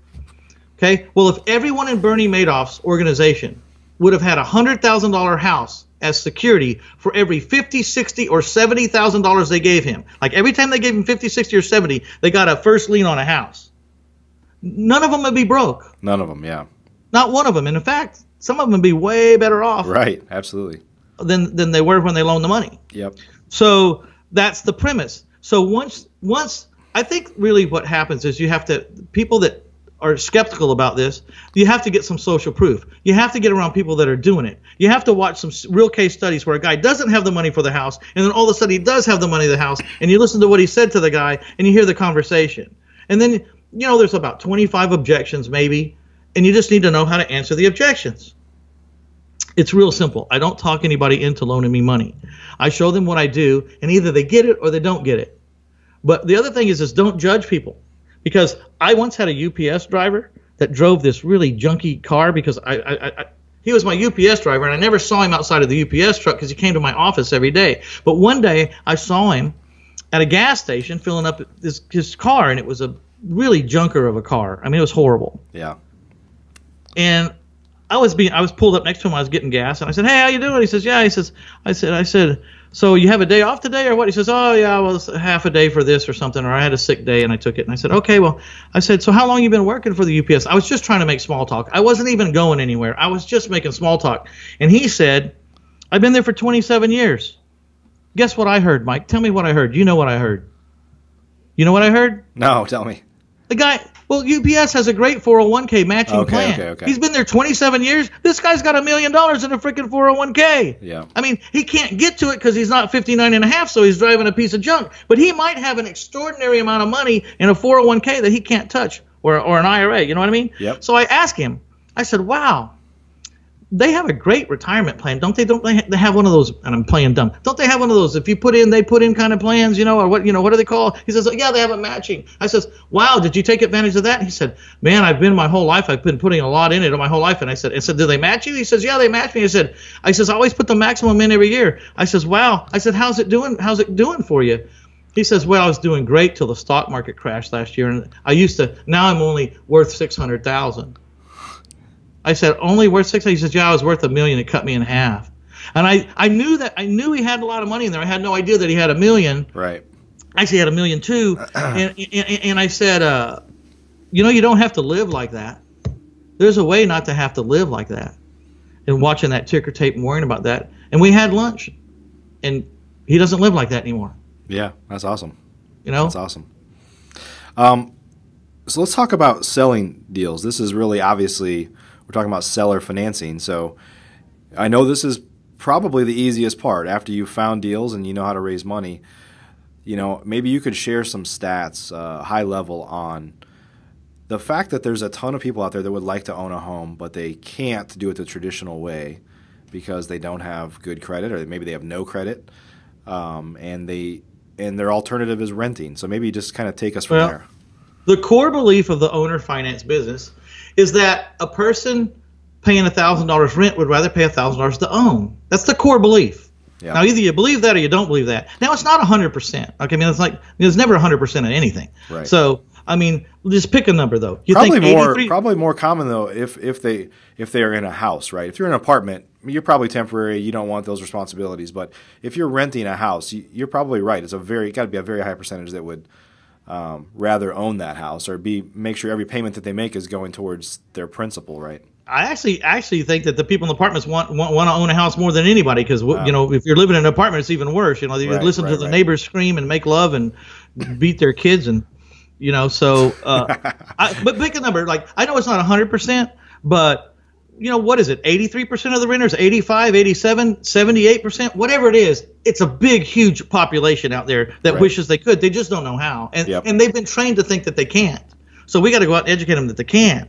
Okay. Well, if everyone in Bernie Madoff's organization would have had $100,000 house as security for every $50, $60, or $70,000 they gave him, like every time they gave him 50, 60, or 70, they got a first lien on a house. None of them would be broke. None of them, yeah. Not one of them. And in fact, some of them would be way better off. Right, absolutely. Than they were when they loaned the money. Yep. So that's the premise. So once I think really what happens is you have to, people that are skeptical about this, you have to get some social proof. You have to get around people that are doing it. You have to watch some real case studies where a guy doesn't have the money for the house, and then all of a sudden he does have the money for the house, and you listen to what he said to the guy, and you hear the conversation. And then, there's about 25 objections maybe, and you just need to know how to answer the objections. It's real simple. I don't talk anybody into loaning me money. I show them what I do, and either they get it or they don't get it. But the other thing is don't judge people. Because I once had a UPS driver that drove this really junky car because he was my UPS driver, and I never saw him outside of the UPS truck because he came to my office every day. But one day I saw him at a gas station filling up his car, and it was a really junker of a car. I mean, it was horrible. Yeah. And I was pulled up next to him. I was getting gas, and I said, "Hey, how you doing?" He says, "Yeah." He says, I said, "So you have a day off today or what?" He says, "Oh yeah, well, it's half a day for this or something, or I had a sick day and I took it." And I said, "Okay, well," I said, "So how long you been working for the UPS?" I was just trying to make small talk. I wasn't even going anywhere. I was just making small talk. And he said, "I've been there for 27 years." Guess what I heard, Mike? Tell me what I heard. You know what I heard? You know what I heard? No, tell me. The guy, UPS has a great 401k matching plan. Okay. He's been there 27 years. This guy's got $1 million in a freaking 401k. Yeah. I mean, he can't get to it because he's not 59 and a half, so he's driving a piece of junk. But he might have an extraordinary amount of money in a 401k that he can't touch, or an IRA. You know what I mean? Yep. So I asked him, I said, "Wow, they have a great retirement plan, don't they? Don't they have one of those?" And I'm playing dumb. Don't they have one of those? If you put in, they put in kind of plans, or what? What do they call? He says, "Yeah, they have a matching." I says, "Wow, did you take advantage of that?" He said, "Man, I've been my whole life. I've been putting a lot in it my whole life." And I said, "Do they match you?" He says, "Yeah, they match me." I said, "I always put the maximum in every year." I says, "Wow." I said, "How's it doing? How's it doing for you?" He says, well, I was doing great till the stock market crashed last year, and now I'm only worth $600,000. I said, only worth $600,000? He says, yeah, I was worth $1 million. It cut me in half. And I knew he had a lot of money in there. I had no idea that he had $1 million. Right. Actually, he had $1 million too. And I said, you don't have to live like that. There's a way not to have to live like that. And watching that ticker tape and worrying about that. And we had lunch, and he doesn't live like that anymore. Yeah, that's awesome. That's awesome. So let's talk about selling deals. This is really obviously we're talking about seller financing. So I know this is probably the easiest part after you've found deals and you know how to raise money. Maybe you could share some stats, high level, on the fact that there's a ton of people out there that would like to own a home, but they can't do it the traditional way because they don't have good credit, or maybe they have no credit, and their alternative is renting. So maybe just kind of take us from there. The core belief of the owner finance business is that a person paying $1,000 rent would rather pay $1,000 to own. That's the core belief. Yeah. Now, either you believe that or you don't believe that. Now, it's not 100%. Okay, it's like there's never 100% in anything. Right. So, just pick a number though. Probably more common though if they are in a house, right? If you're in an apartment, you're probably temporary. You don't want those responsibilities. But if you're renting a house, you're probably right. It's got to be a very high percentage that would rather own that house or make sure every payment that they make is going towards their principal, right? I actually think that the people in the apartments want to own a house more than anybody because if you're living in an apartment, it's even worse. You listen to the neighbors scream and make love and beat their kids and. But pick a number. Like, I know it's not 100%, but what is it? 83% of the renters, 85, 87, 78%, whatever it is. It's a big, huge population out there that wishes they could. They just don't know how, and they've been trained to think that they can't. So we got to go out and educate them that they can.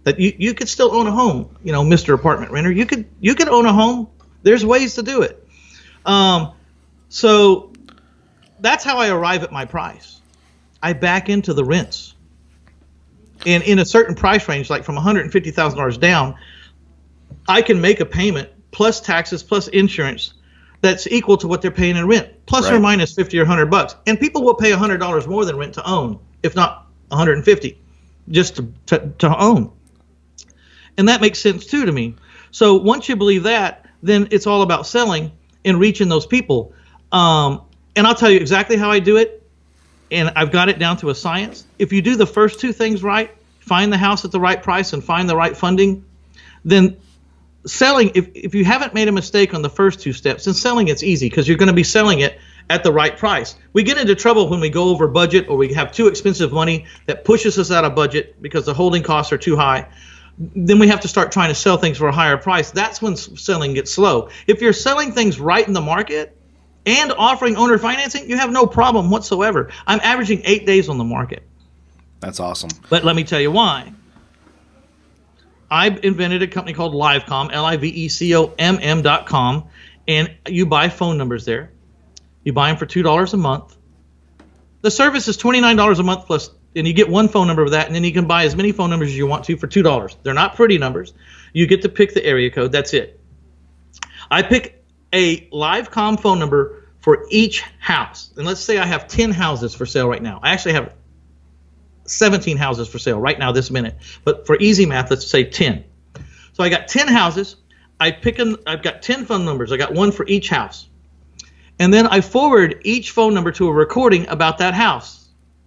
That you could still own a home, Mr. Apartment Renter. You could own a home. There's ways to do it. So that's how I arrive at my price. I back into the rents. And in a certain price range, like from $150,000 down, I can make a payment plus taxes plus insurance that's equal to what they're paying in rent, plus or minus $50 or $100. And people will pay $100 more than rent to own, if not $150, just to own. And that makes sense too to me. So once you believe that, then it's all about selling and reaching those people. And I'll tell you exactly how I do it. And I've got it down to a science. If you do the first two things right, find the house at the right price and find the right funding, then selling, if you haven't made a mistake on the first two steps, then selling it's easy because you're going to be selling it at the right price. We get into trouble when we go over budget or we have too expensive money that pushes us out of budget because the holding costs are too high. Then we have to start trying to sell things for a higher price. That's when selling gets slow. If you're selling things right in the market, and offering owner financing, you have no problem whatsoever. I'm averaging 8 days on the market. That's awesome. But let me tell you why. I invented a company called Livecom, LIVECOMM.com, and you buy phone numbers there. You buy them for $2 a month. The service is $29 a month plus, and you get one phone number with that, and then you can buy as many phone numbers as you want to for $2. They're not pretty numbers. You get to pick the area code. That's it. I pick a Livecom phone number for each house. And let's say I have 10 houses for sale right now. I actually have 17 houses for sale right now this minute. But for easy math, let's say 10. So I got 10 houses. I've got 10 phone numbers. I got one for each house. And then I forward each phone number to a recording about that house,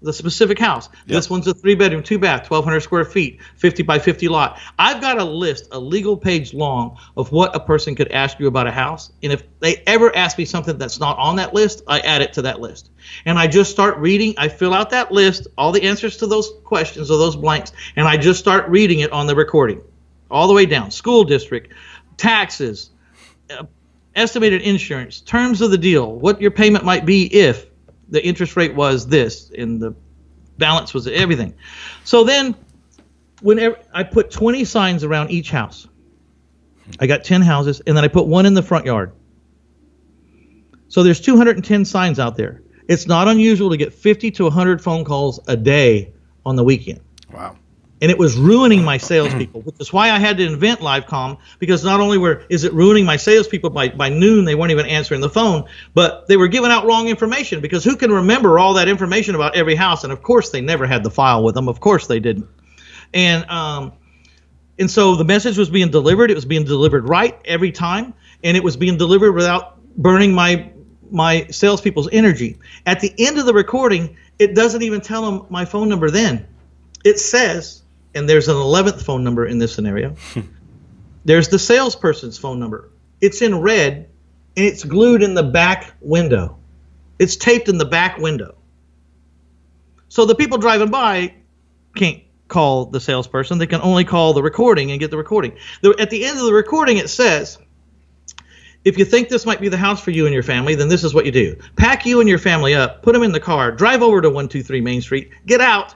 the specific house. Yep. This one's a 3-bedroom, 2-bath, 1,200 square feet, 50 by 50 lot. I've got a list, a legal page long, of what a person could ask you about a house. And if they ever ask me something that's not on that list, I add it to that list. And I just start reading. I fill out that list, all the answers to those questions or those blanks, and I just start reading it on the recording, all the way down. School district, taxes, estimated insurance, terms of the deal, what your payment might be if the interest rate was this and the balance was everything. So then whenever I put 20 signs around each house, I got 10 houses, and then I put one in the front yard. So there's 210 signs out there. It's not unusual to get 50 to 100 phone calls a day on the weekend. Wow. and it was ruining my salespeople, which is why I had to invent LiveCom, because not only is it ruining my salespeople, by noon they weren't even answering the phone, but they were giving out wrong information, because who can remember all that information about every house? And of course they never had the file with them. Of course they didn't. And so the message was being delivered. It was being delivered right every time, and it was being delivered without burning my salespeople's energy. At the end of the recording, it doesn't even tell them my phone number then. It says, and there's an 11th phone number in this scenario, there's the salesperson's phone number. It's in red, and it's glued in the back window. It's taped in the back window. So the people driving by can't call the salesperson. They can only call the recording and get the recording. At the end of the recording, it says, if you think this might be the house for you and your family, then this is what you do. Pack you and your family up, put them in the car, drive over to 123 Main Street, get out,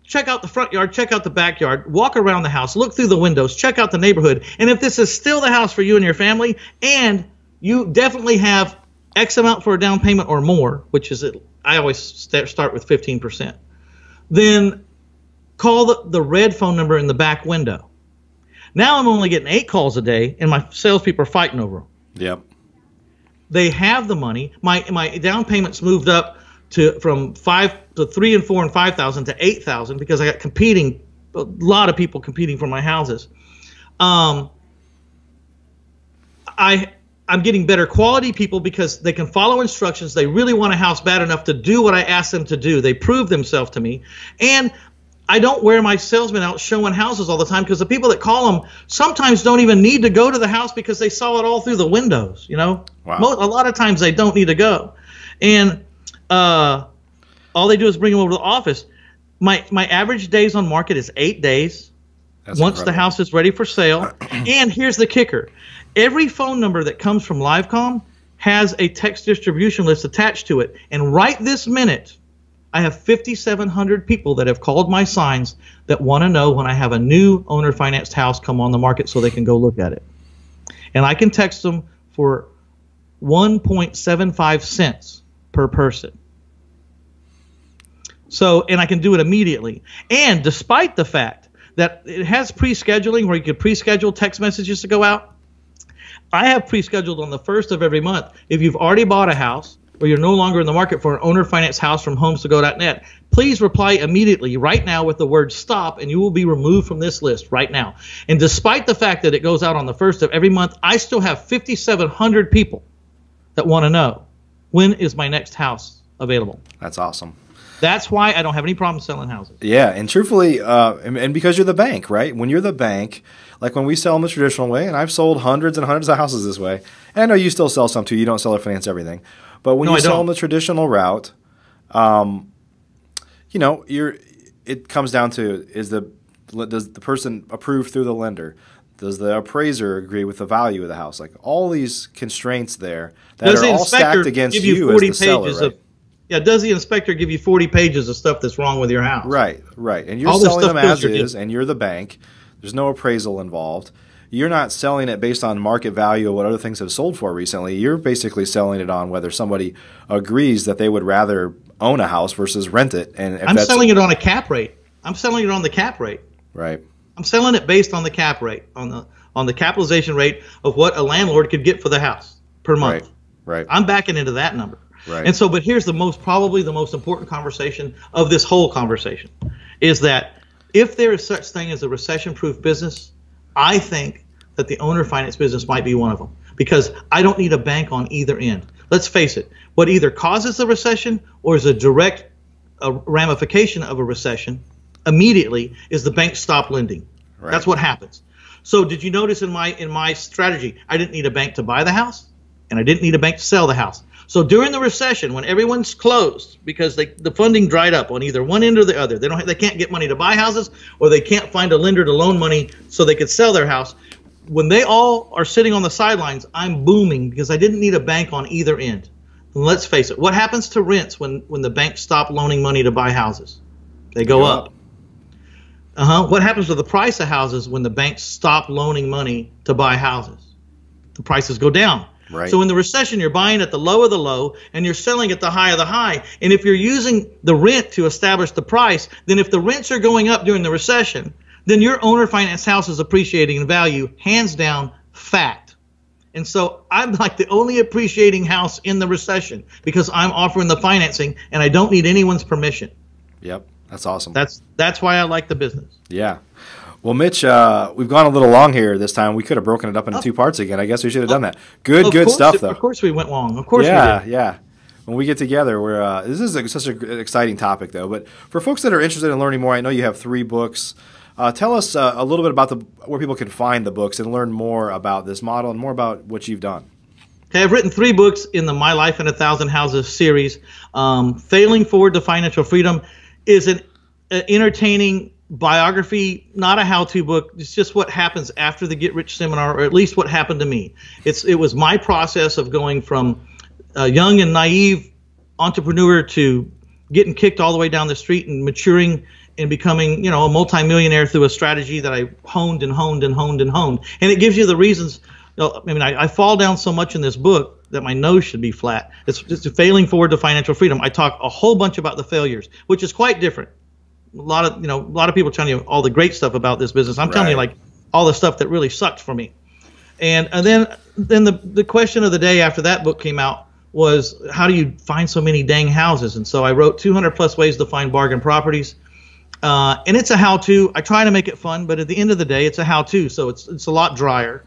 check out the front yard, check out the backyard, walk around the house, look through the windows, check out the neighborhood. And if this is still the house for you and your family, and you definitely have X amount for a down payment or more, which is, I always start with 15%, then call the red phone number in the back window. Now I'm only getting 8 calls a day, and my salespeople are fighting over them. Yep. They have the money. My down payments moved up from 3 and 4 and 5,000 to 8,000 because I got a lot of people competing for my houses. I'm getting better quality people because they can follow instructions. They really want a house bad enough to do what I ask them to do. They prove themselves to me. And I don't wear my salesmen out showing houses all the time, because the people that call them sometimes don't even need to go to the house because they saw it all through the windows. Wow. A lot of times they don't need to go. And all they do is bring them over to the office. My average days on market is 8 days. That's once incredible. The house is ready for sale. And here's the kicker. Every phone number that comes from LiveCom has a text distribution list attached to it. And right this minute, I have 5,700 people that have called my signs that want to know when I have a new owner-financed house come on the market so they can go look at it. And I can text them for 1.75 cents per person. So, and I can do it immediately. And despite the fact that it has pre-scheduling where you can pre-schedule text messages to go out, I have pre-scheduled on the 1st of every month. If you've already bought a house or you're no longer in the market for an owner-financed house from homesToGo.net, please reply immediately right now with the word stop, and you will be removed from this list right now. And despite the fact that it goes out on the 1st of every month, I still have 5,700 people that want to know, when is my next house available? That's awesome. That's why I don't have any problem selling houses. Yeah, and truthfully, and because you're the bank, right? When you're the bank, like when we sell them the traditional way, and I've sold hundreds and hundreds of houses this way, and I know you still sell some too. You don't sell or finance everything. But when you sell them the traditional route, it comes down to, does the person approve through the lender? Does the appraiser agree with the value of the house? Like all these constraints there that are all stacked against you as the seller, right? Does the inspector give you 40 pages of stuff that's wrong with your house? Right. And you're selling them as is, and you're the bank. There's no appraisal involved. You're not selling it based on market value or what other things have sold for recently. You're basically selling it on whether somebody agrees that they would rather own a house versus rent it. And I'm selling it on a cap rate. I'm selling it on the cap rate. Right. I'm selling it based on the cap rate, on the capitalization rate of what a landlord could get for the house per month. Right. I'm backing into that number. Right. And so, but here's probably the most important conversation of this whole conversation, is that if there is such thing as a recession-proof business, I think that the owner finance business might be one of them, because I don't need a bank on either end. Let's face it, what either causes the recession or is a direct ramification of a recession immediately is the bank stop lending. Right. That's what happens. So did you notice in my strategy, I didn't need a bank to buy the house and I didn't need a bank to sell the house. So during the recession, when everyone's closed because the funding dried up on either one end or the other, they can't get money to buy houses, or they can't find a lender to loan money so they could sell their house. When they all are sitting on the sidelines, I'm booming because I didn't need a bank on either end. And let's face it, what happens to rents when the banks stop loaning money to buy houses? They go up. What happens to the price of houses when the banks stop loaning money to buy houses? The prices go down. Right. So in the recession, you're buying at the low of the low and you're selling at the high of the high. And if you're using the rent to establish the price, then if the rents are going up during the recession, then your owner finance house is appreciating in value, hands down, fact. And so I'm like the only appreciating house in the recession because I'm offering the financing and I don't need anyone's permission. Yep. That's awesome. That's why I like the business. Yeah. Well, Mitch, we've gone a little long here this time. We could have broken it up into 2 parts again. I guess we should have done that. Good stuff, though. Of course we went long. Of course we did. Yeah. When we get together, this is such an exciting topic, though. But for folks that are interested in learning more, I know you have 3 books. Tell us a little bit about where people can find the books and learn more about this model and more about what you've done. Okay, I've written 3 books in the My Life in 1,000 Houses series. Failing Forward to Financial Freedom is an entertaining biography, not a how-to book. It's just what happens after the Get Rich seminar, or at least what happened to me. It was my process of going from a young and naive entrepreneur to getting kicked all the way down the street and maturing and becoming, a multimillionaire through a strategy that I honed and honed and honed and honed. And it gives you the reasons. I fall down so much in this book that my nose should be flat. It's Failing Forward to Financial Freedom. I talk a whole bunch about the failures, which is quite different. A lot of people telling you all the great stuff about this business. I'm telling you like all the stuff that really sucked for me. And then the question of the day after that book came out was, how do you find so many dang houses? And so I wrote 200 plus ways to find bargain properties. And it's a how-to. I try to make it fun, but at the end of the day, it's a how-to. So it's a lot drier.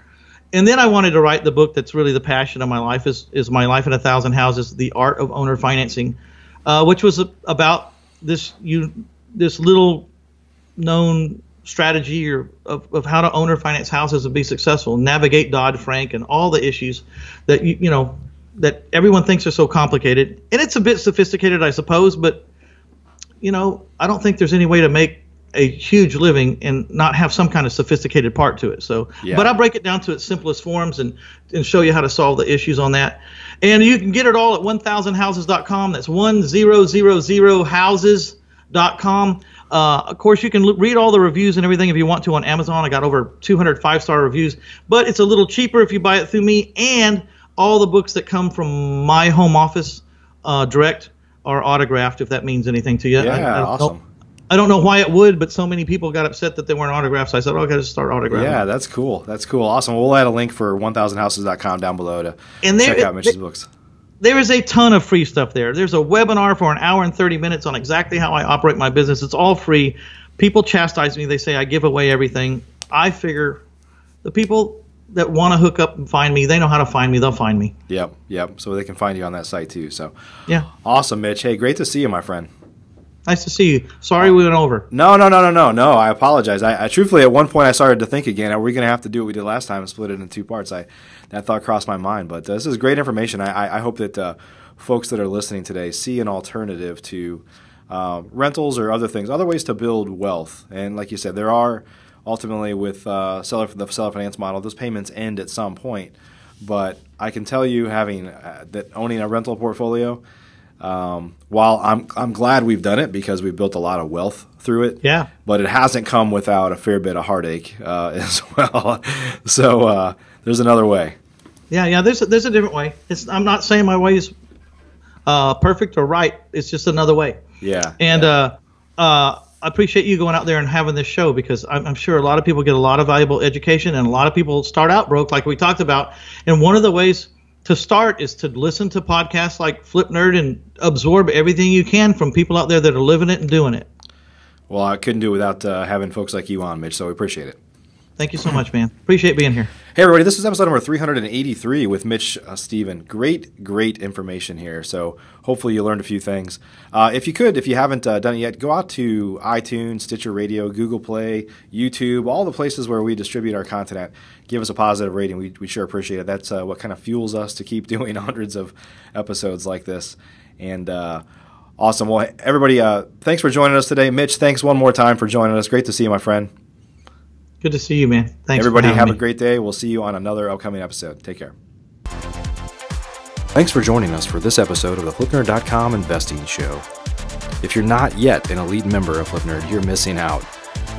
And then I wanted to write the book that's really the passion of my life is My Life in 1,000 Houses, The Art of Owner Financing, which was about this little known strategy of how to owner finance houses and be successful, navigate Dodd-Frank and all the issues that that everyone thinks are so complicated. And it's a bit sophisticated, I suppose, but I don't think there's any way to make a huge living and not have some kind of sophisticated part to it. So, But I break it down to its simplest forms and show you how to solve the issues on that. And you can get it all at 1000houses.com. That's 1000houses.com. Of course, you can read all the reviews and everything if you want to on Amazon. I got over 200 5-star reviews, but it's a little cheaper if you buy it through me. And all the books that come from my home office direct are autographed, if that means anything to you. Yeah, awesome. I don't know why it would, but so many people got upset that they weren't autographed. So I said, I got to start autographing. Yeah, that's cool. That's cool. Awesome. We'll add a link for 1000houses.com down below to check out Mitch's books. There is a ton of free stuff there. There's a webinar for an hour and 30 minutes on exactly how I operate my business. It's all free. People chastise me. They say I give away everything. I figure the people that want to hook up and find me, they know how to find me. They'll find me. Yep. So they can find you on that site too. So yeah. Awesome, Mitch. Hey, great to see you, my friend. Nice to see you. Sorry we went over. No. I apologize. I truthfully, at one point, I started to think again, are we going to have to do what we did last time and split it in 2 parts? That thought crossed my mind. But this is great information. I hope that folks that are listening today see an alternative to rentals or other things, other ways to build wealth. And like you said, there are ultimately with the seller finance model, those payments end at some point. But I can tell you, having owning a rental portfolio, while I'm glad we've done it because we've built a lot of wealth through it. Yeah. But it hasn't come without a fair bit of heartache as well. So there's another way. Yeah. There's a different way. I'm not saying my way is perfect or right. It's just another way. Yeah. And I appreciate you going out there and having this show because I'm sure a lot of people get a lot of valuable education and a lot of people start out broke like we talked about. And one of the ways to start is to listen to podcasts like Flip Nerd and absorb everything you can from people out there that are living it and doing it. Well, I couldn't do it without having folks like you on, Mitch, so we appreciate it. Thank you so much, man. Appreciate being here. Hey, everybody. This is episode number 383 with Mitch Stephen. Great information here. So hopefully you learned a few things. If you haven't done it yet, go out to iTunes, Stitcher Radio, Google Play, YouTube, all the places where we distribute our content at. Give us a positive rating. We sure appreciate it. That's what kind of fuels us to keep doing hundreds of episodes like this. And awesome. Well, everybody, thanks for joining us today. Mitch, thanks one more time for joining us. Great to see you, my friend. Good to see you, man. Thanks. Everybody have a great day. We'll see you on another upcoming episode. Take care. Thanks for joining us for this episode of the FlipNerd.com Investing Show. If you're not yet an elite member of FlipNerd, you're missing out.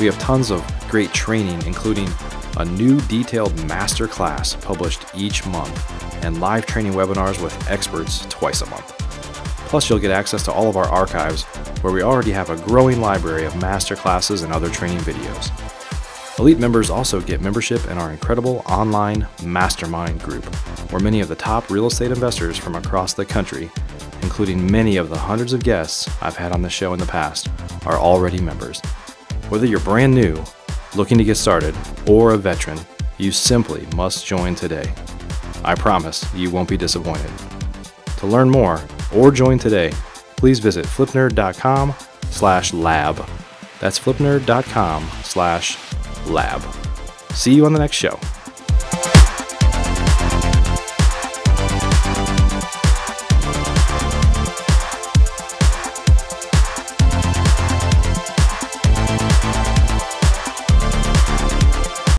We have tons of great training, including a new detailed masterclass published each month, and live training webinars with experts twice a month. Plus, you'll get access to all of our archives, where we already have a growing library of masterclasses and other training videos. Elite members also get membership in our incredible online Mastermind group, where many of the top real estate investors from across the country, including many of the hundreds of guests I've had on the show in the past, are already members. Whether you're brand new, looking to get started, or a veteran, you simply must join today. I promise you won't be disappointed. To learn more or join today, please visit flipnerd.com/lab. That's flipnerd.com/lab. See you on the next show.